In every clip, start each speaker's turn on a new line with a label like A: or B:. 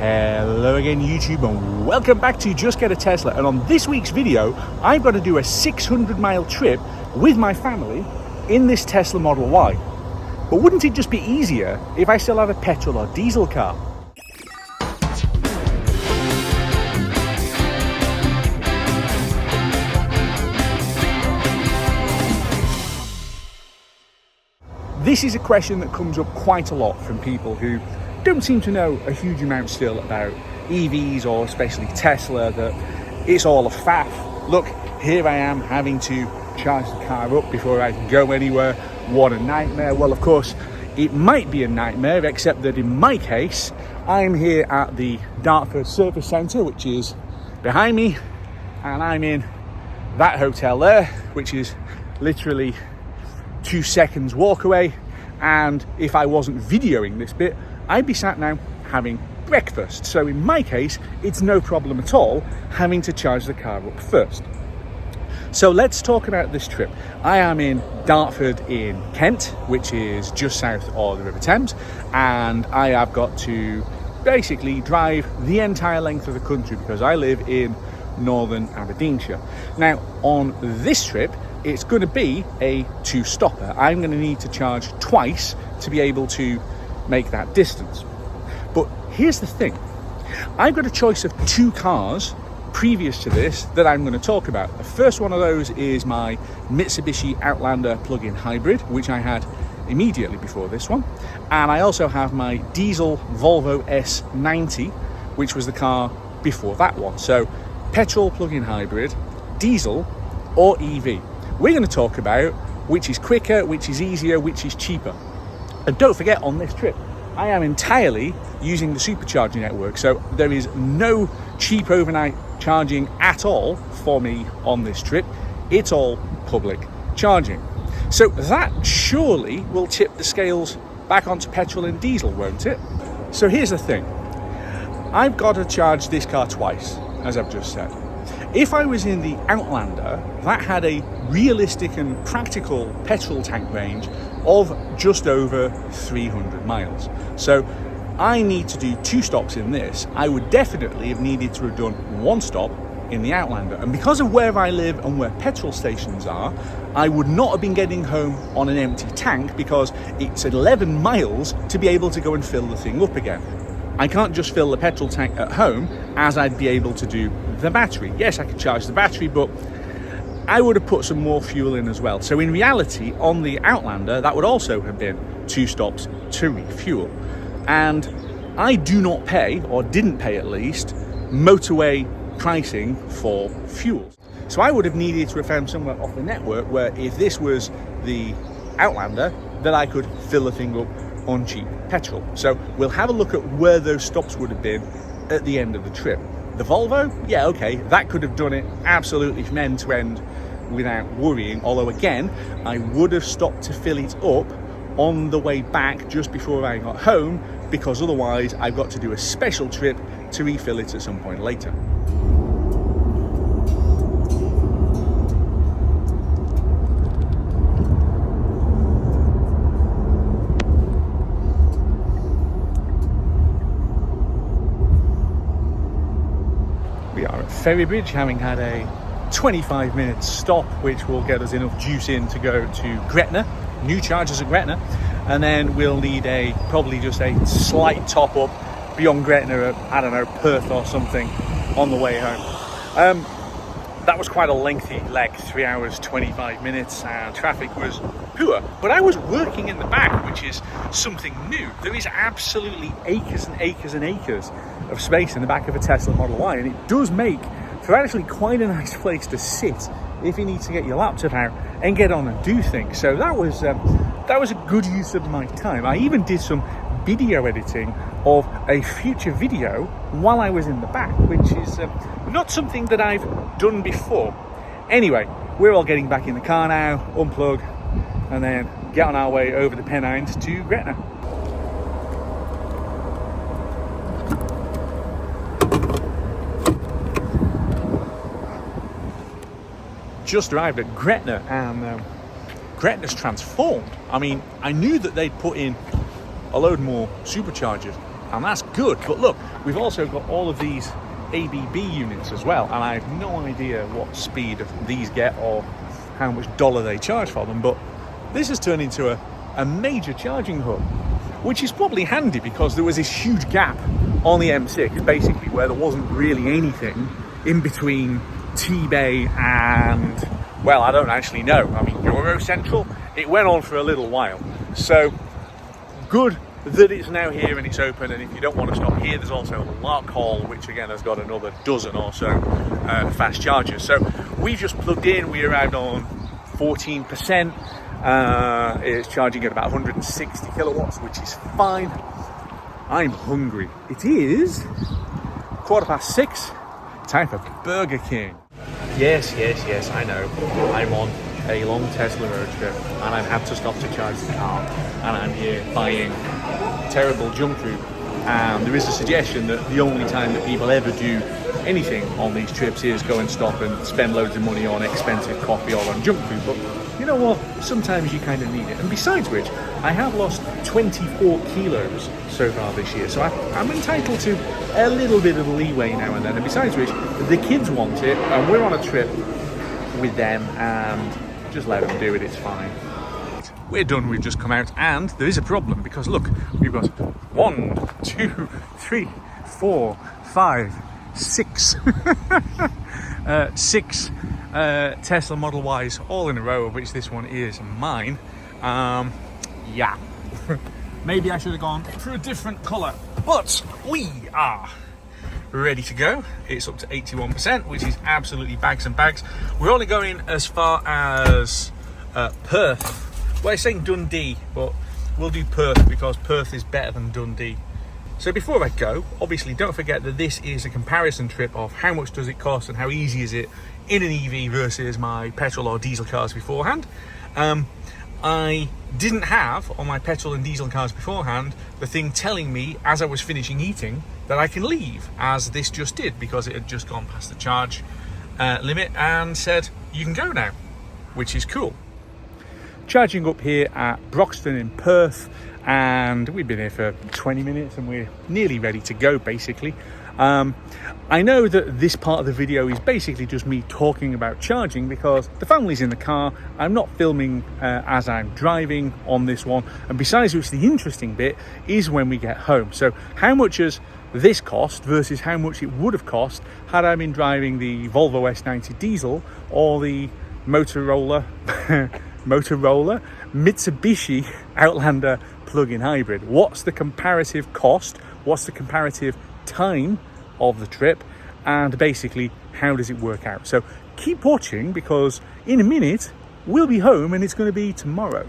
A: Hello again YouTube, and welcome back to Just Get a Tesla. And on this week's video I've got to do a 600-mile trip with my family in this Tesla Model Y. But wouldn't it just be easier if I still had a petrol or diesel car? This is a question that comes up quite a lot from people who don't seem to know a huge amount still about EVs, or especially Tesla, that it's all a faff. Look, here I am having to charge the car up before I can go anywhere. What a nightmare. Well, of course, it might be a nightmare, except that in my case, I'm here at the Dartford Service Centre, which is behind me, and I'm in that hotel there, which is literally 2 seconds walk away. And if I wasn't videoing this bit, I'd be sat now having breakfast. So in my case, it's no problem at all having to charge the car up first. So let's talk about this trip. I am in Dartford in Kent, which is just south of the River Thames, and I have got to basically drive the entire length of the country because I live in northern Aberdeenshire. Now, on this trip, it's going to be a two-stopper. I'm going to need to charge twice to be able to make that distance. But here's the thing. I've got a choice of two cars previous to this that I'm going to talk about. The first one of those is my Mitsubishi Outlander plug-in hybrid, which I had immediately before this one. And I also have my diesel Volvo S90, which was the car before that one. So petrol plug-in hybrid, diesel or EV. We're going to talk about which is quicker, which is easier, which is cheaper. And don't forget, on this trip, I am entirely using the supercharging network. So there is no cheap overnight charging at all for me on this trip. It's all public charging. So that surely will tip the scales back onto petrol and diesel, won't it? So here's the thing. I've got to charge this car twice, as I've just said. If I was in the Outlander, that had a realistic and practical petrol tank range of just over 300 miles. So I need to do two stops in this. I would definitely have needed to have done one stop in the Outlander. And because of where I live and where petrol stations are, I would not have been getting home on an empty tank because it's 11 miles to be able to go and fill the thing up again. I can't just fill the petrol tank at home as I'd be able to do the battery. Yes, I could charge the battery, but I would have put some more fuel in as well. So in reality, on the Outlander, that would also have been two stops to refuel. And I do not pay, or didn't pay at least, motorway pricing for fuel. So I would have needed to have found somewhere off the network where, if this was the Outlander, that I could fill the thing up on cheap petrol. So we'll have a look at where those stops would have been at the end of the trip. The Volvo, yeah, okay, that could have done it absolutely from end to end without worrying, although again, I would have stopped to fill it up on the way back just before I got home, because otherwise I've got to do a special trip to refill it at some point later. We are at Ferrybridge, having had a 25-minute stop, which will get us enough juice in to go to Gretna, new charges at Gretna, and then we'll need probably just a slight top up beyond Gretna at, I don't know, Perth or something on the way home. That was quite a lengthy leg, 3 hours 25 minutes, and traffic was poor. But I was working in the back, which is something new. There is absolutely acres and acres and acres of space in the back of a Tesla Model Y, and it does make for actually quite a nice place to sit if you need to get your laptop out and get on and do things. So that was a good use of my time. I even did some video editing of a future video while I was in the back, which is not something that I've done before. Anyway, we're all getting back in the car now, unplug, and then get on our way over the Pennines to Gretna. Just arrived at Gretna, and Gretna's transformed. I mean, I knew that they'd put in a load more superchargers. and that's good. But look, we've also got all of these ABB units as well, and I have no idea what speed these get or how much dollar they charge for them, but this has turned into a major charging hub, which is probably handy because there was this huge gap on the M6, basically, where there wasn't really anything in between T-Bay and, well, I don't actually know. I mean, Euro Central, it went on for a little while. So good that it's now here and it's open, and if you don't want to stop here, there's also Lark Hall, which again has got another dozen or so fast chargers. So we've just plugged in, we arrived on 14%. It's charging at about 160 kilowatts, which is fine. I'm hungry. It is 6:15. Time for Burger King. Yes, I know. I'm on a long Tesla road trip and I've had to stop to charge the car, and I'm here buying terrible junk food. And there is a suggestion that the only time that people ever do anything on these trips is go and stop and spend loads of money on expensive coffee or on junk food. But you know what? Sometimes you kind of need it. And besides which, I have lost 24 kilos so far this year. So I'm entitled to a little bit of leeway now and then. And besides which, the kids want it, and we're on a trip with them, and just let them do it, it's fine. We're done, we've just come out, and there is a problem because look, we've got 1, 2, 3, 4, 5, 6 6 Tesla Model Ys all in a row, of which this one is mine. Yeah. Maybe I should have gone for a different colour, but we are ready to go. It's up to 81%, which is absolutely bags and bags. We're only going as far as Perth. Well, I'm saying Dundee, but we'll do Perth because Perth is better than Dundee. So before I go, obviously don't forget that this is a comparison trip of how much does it cost and how easy is it in an EV versus my petrol or diesel cars beforehand. I didn't have on my petrol and diesel cars beforehand the thing telling me as I was finishing eating that I can leave, as this just did, because it had just gone past the charge limit and said you can go now, which is cool. Charging up here at Broxton in Perth, and we've been here for 20 minutes and we're nearly ready to go, basically. I know that this part of the video is basically just me talking about charging because the family's in the car. I'm not filming as I'm driving on this one, and besides which, the interesting bit is when we get home. So how much has this cost versus how much it would have cost had I been driving the Volvo S90 Diesel or the Motorola Mitsubishi Outlander plug-in hybrid? What's the comparative cost? What's the comparative time of the trip? And basically, how does it work out? So keep watching, because in a minute we'll be home and it's going to be tomorrow.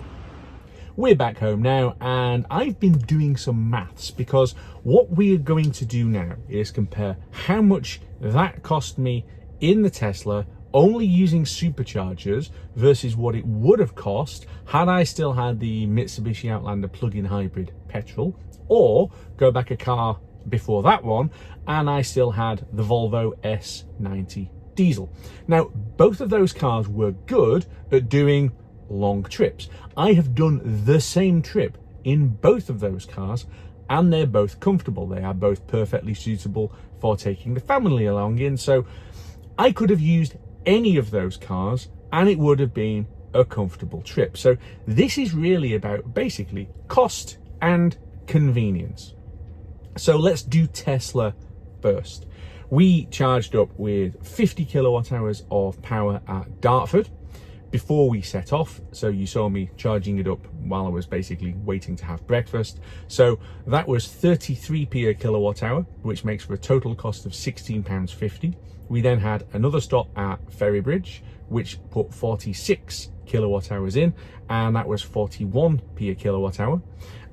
A: We're back home now, and I've been doing some maths, because what we're going to do now is compare how much that cost me in the Tesla only using superchargers versus what it would have cost had I still had the Mitsubishi Outlander plug-in hybrid petrol, or go back a car before that one and I still had the Volvo S90 Diesel. Now, both of those cars were good at doing long trips. I have done the same trip in both of those cars, and they're both comfortable. They are both perfectly suitable for taking the family along in. So I could have used any of those cars and it would have been a comfortable trip. So this is really about basically cost and convenience. So let's do Tesla first. We charged up with 50 kilowatt hours of power at Dartford before we set off. So you saw me charging it up while I was basically waiting to have breakfast. So that was 33p a kilowatt hour, which makes for a total cost of £16.50. We then had another stop at Ferrybridge, which put 46 kilowatt hours in, and that was 41p a kilowatt hour,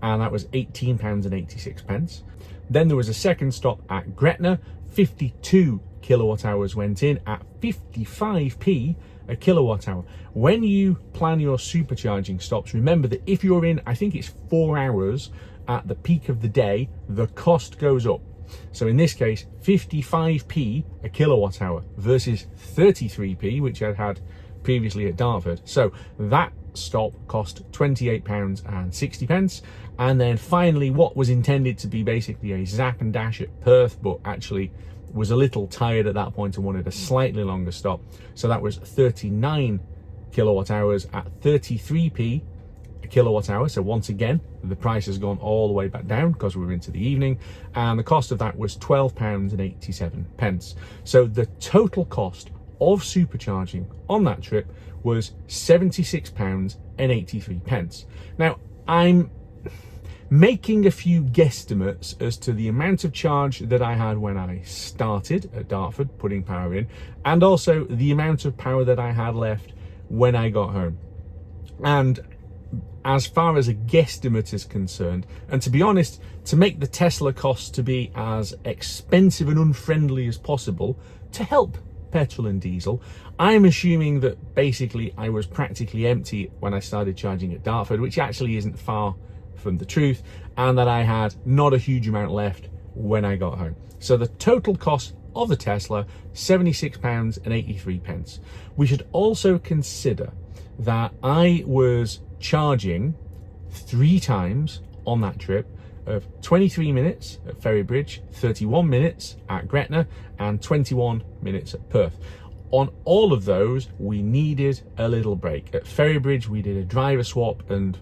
A: and that was £18.86. Then there was a second stop at Gretna, 52 kilowatt hours went in at 55p a kilowatt hour. When you plan your supercharging stops, remember that if you're in, I think it's 4 hours at the peak of the day, the cost goes up. So in this case, 55p a kilowatt hour versus 33p, which I'd had previously at Dartford. So that
B: stop cost £28.60. And then finally, what was intended to be basically a zap and dash at Perth, but actually was a little tired at that point and wanted a slightly longer stop. So that was 39 kilowatt hours at 33p a kilowatt hour. So once again, the price has gone all the way back down because we're into the evening, and the cost of that was £12.87. So the total cost of supercharging on that trip was £76.83. Now, I'm making a few guesstimates as to the amount of charge that I had when I started at Dartford putting power in, and also the amount of power that I had left when I got home. And as far as a guesstimate is concerned, and to be honest, to make the Tesla costs to be as expensive and unfriendly as possible to help petrol and diesel, I'm assuming that basically I was practically empty when I started charging at Dartford, which actually isn't far from the truth, and that I had not a huge amount left when I got home. So the total cost of the Tesla, £76.83. We should also consider that I was charging 3 times on that trip, of 23 minutes at Ferrybridge, 31 minutes at Gretna, and 21 minutes at Perth. On all of those, we needed a little break. At Ferrybridge, we did a driver swap and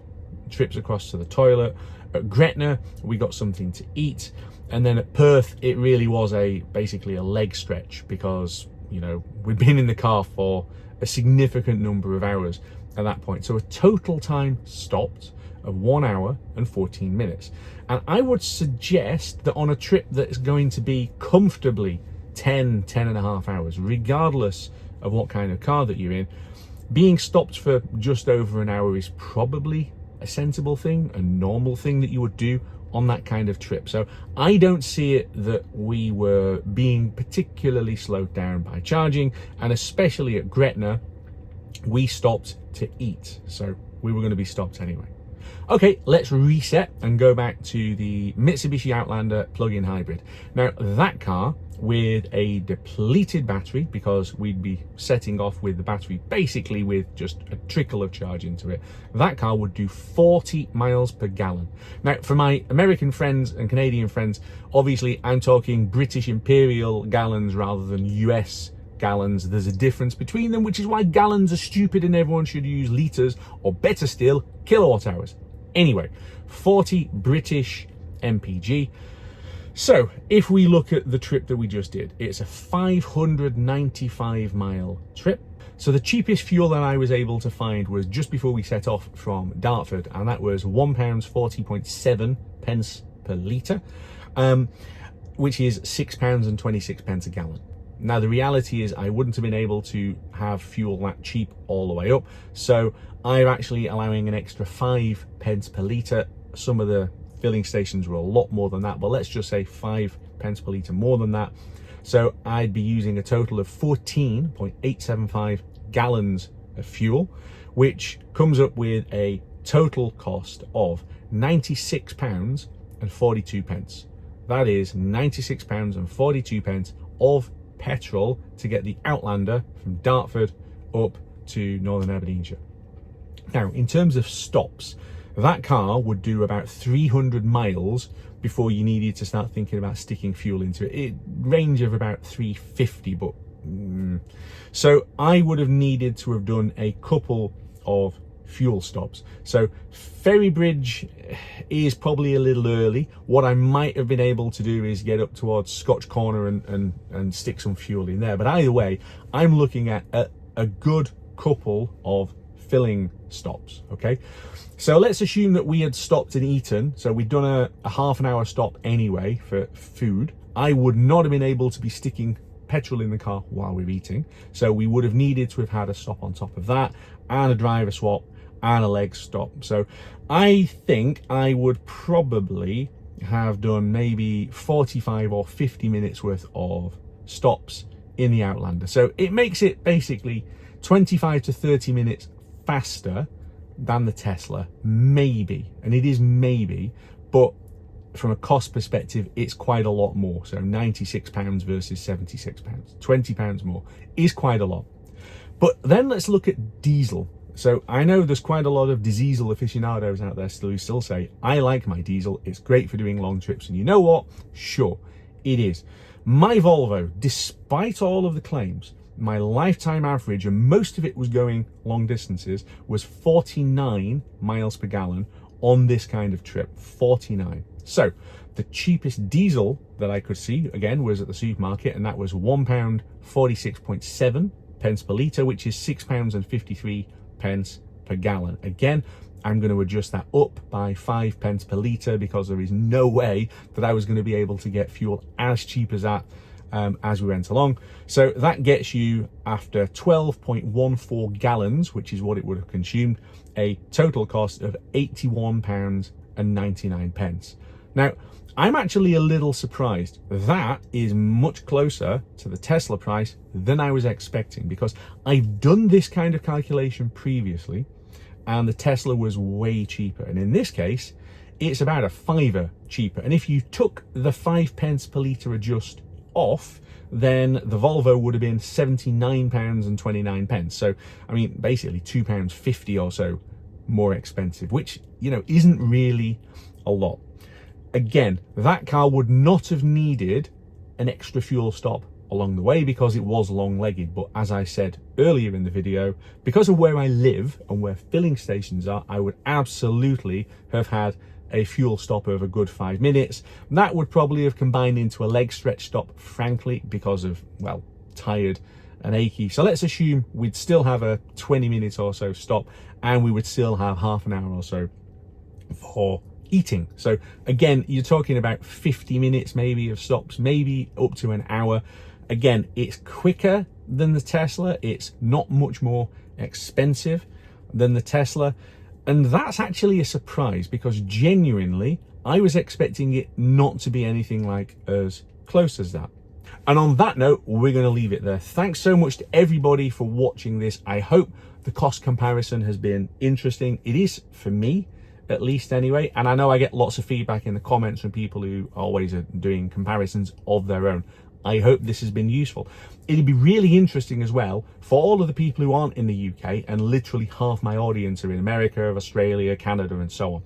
B: trips across to the toilet. At Gretna, we got something to eat. And then at Perth, it really was basically a leg stretch because, you know, we'd been in the car for a significant number of hours at that point. So a total time stopped of 1 hour and 14 minutes. And I would suggest that on a trip that is going to be comfortably 10 and a half hours, regardless of what kind of car that you're in, being stopped for just over an hour is probably a sensible thing, a normal thing that you would do on that kind of trip. So I don't see it that we were being particularly slowed down by charging, and especially at Gretna, we stopped to eat. So we were going to be stopped anyway. Okay, let's reset and go back to the Mitsubishi Outlander plug-in hybrid. Now, that car with a depleted battery, because we'd be setting off with the battery basically with just a trickle of charge into it, that car would do 40 miles per gallon. Now, for my American friends and Canadian friends, obviously I'm talking British Imperial gallons rather than US gallons. There's a difference between them, which is why gallons are stupid and everyone should use litres, or better still, kilowatt hours. Anyway, 40 British mpg. So if we look at the trip that we just did, it's a 595 mile trip. So the cheapest fuel that I was able to find was just before we set off from Dartford, and that was £1.40.7 per litre, which is £6.26 a gallon. Now, the reality is I wouldn't have been able to have fuel that cheap all the way up, so I'm actually allowing an extra 5 pence per litre. Some of the filling stations were a lot more than that, but let's just say 5 pence per litre more than that. So I'd be using a total of 14.875 gallons of fuel, which comes up with a total cost of £96.42. That is £96.42 of petrol to get the Outlander from Dartford up to Northern Aberdeenshire. Now, in terms of stops, that car would do about 300 miles before you needed to start thinking about sticking fuel into it. Range of about 350, but so I would have needed to have done a couple of fuel stops. So Ferrybridge is probably a little early. What I might have been able to do is get up towards Scotch Corner and stick some fuel in there. But either way, I'm looking at a good couple of filling stops. Okay, so let's assume that we had stopped and eaten. So we'd done a half an hour stop anyway for food. I would not have been able to be sticking petrol in the car while we're eating. So we would have needed to have had a stop on top of that, and a driver swap, and a leg stop. So I think I would probably have done maybe 45 or 50 minutes worth of stops in the Outlander. So it makes it basically 25 to 30 minutes faster than the Tesla, maybe, and it is maybe, but from a cost perspective, it's quite a lot more. So £96 versus £76, £20 more is quite a lot. But then let's look at diesel. So I know there's quite a lot of diesel aficionados out there who still say, I like my diesel, it's great for doing long trips. And you know what? Sure, it is. My Volvo, despite all of the claims, my lifetime average, and most of it was going long distances, was 49 miles per gallon on this kind of trip, 49. So the cheapest diesel that I could see, again, was at the supermarket, and that was £1 46.7 pence per litre, which is £6.53 per gallon. Again, I'm going to adjust that up by 5 pence per litre because there is no way that I was going to be able to get fuel as cheap as that as we went along. So that gets you, after 12.14 gallons, which is what it would have consumed, a total cost of £81.99. Now, I'm actually a little surprised. That is much closer to the Tesla price than I was expecting, because I've done this kind of calculation previously and the Tesla was way cheaper. And in this case, it's about a £5 cheaper. And if you took the 5 pence per litre adjust off, then the Volvo would have been £79.29. So, I mean, basically £2.50 or so more expensive, which, you know, isn't really a lot. Again, that car would not have needed an extra fuel stop along the way because it was long-legged. But as I said earlier in the video, because of where I live and where filling stations are, I would absolutely have had a fuel stop of a good 5 minutes. That would probably have combined into a leg stretch stop, frankly, because of, well, tired and achy. So let's assume we'd still have a 20 minutes or so stop, and we would still have half an hour or so for eating. So again, you're talking about 50 minutes maybe of stops, maybe up to an hour. Again, it's quicker than the Tesla. It's not much more expensive than the Tesla. And that's actually a surprise, because genuinely, I was expecting it not to be anything like as close as that. And on that note, we're going to leave it there. Thanks so much to everybody for watching this. I hope the cost comparison has been interesting. It is for me, at least anyway. And I know I get lots of feedback in the comments from people who always are doing comparisons of their own. I hope this has been useful. It'd be really interesting as well for all of the people who aren't in the UK, and literally half my audience are in America, Australia, Canada, and so on.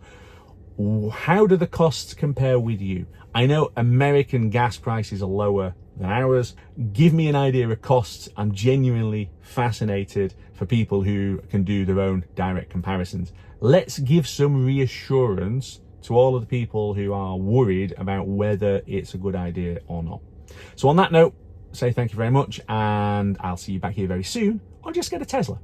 B: How do the costs compare with you? I know American gas prices are lower than ours. Give me an idea of costs. I'm genuinely fascinated for people who can do their own direct comparisons. Let's give some reassurance to all of the people who are worried about whether it's a good idea or not. So on that note, say thank you very much, and I'll see you back here very soon, or just get a Tesla.